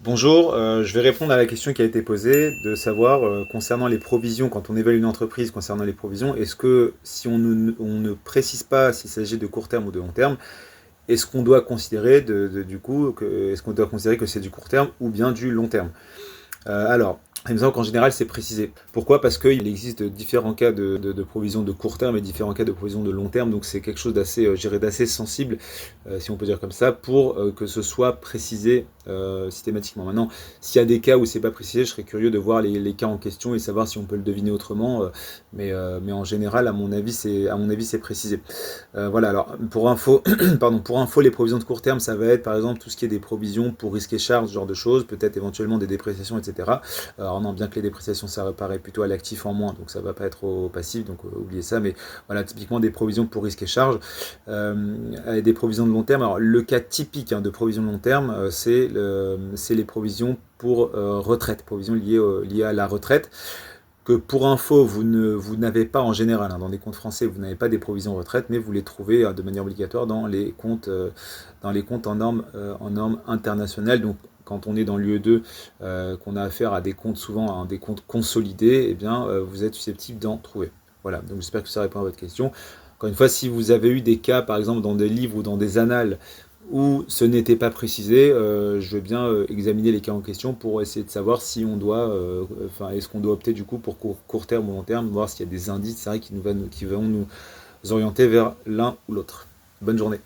Bonjour, je vais répondre à la question qui a été posée de savoir concernant les provisions, quand on évalue une entreprise concernant les provisions, est-ce que si on ne précise pas s'il s'agit de court terme ou de long terme, est-ce qu'on doit considérer du coup, est-ce qu'on doit considérer que c'est du court terme ou bien du long terme? Alors, il me semble qu'en général, c'est précisé. Pourquoi? Parce qu'il existe différents cas de provision de court terme et différents cas de provision de long terme, donc c'est quelque chose d'assez, je dirais, d'assez sensible, si on peut dire comme ça, pour que ce soit précisé systématiquement. Maintenant, s'il y a des cas où c'est pas précisé, je serais curieux de voir les cas en question et savoir si on peut le deviner autrement, mais en général, à mon avis, c'est précisé. Voilà, alors pour info, pardon, pour info, les provisions de court terme, ça va être par exemple tout ce qui est des provisions pour risques et charges, ce genre de choses, peut-être éventuellement des dépréciations, etc. Alors non, bien que les dépréciations, ça reparaît plutôt à l'actif en moins, donc ça va pas être au passif, donc oubliez ça, mais voilà, typiquement des provisions pour risques et charges, des provisions de long terme. Alors le cas typique de provision de long terme, c'est les provisions pour retraite, provisions liées à la retraite que pour info, vous n'avez pas en général, dans des comptes français, vous n'avez pas des provisions retraite, mais vous les trouvez de manière obligatoire dans les comptes en normes internationales. Donc, quand on est dans l'UE2, qu'on a affaire à des comptes souvent à des comptes consolidés, eh bien, vous êtes susceptible d'en trouver. Voilà, donc j'espère que ça répond à votre question. Encore une fois, si vous avez eu des cas, par exemple, dans des livres ou dans des annales où ce n'était pas précisé, je vais bien examiner les cas en question pour essayer de savoir si on doit, est-ce qu'on doit opter du coup pour court terme ou long terme, voir s'il y a des indices, c'est vrai, qui vont nous orienter vers l'un ou l'autre. Bonne journée.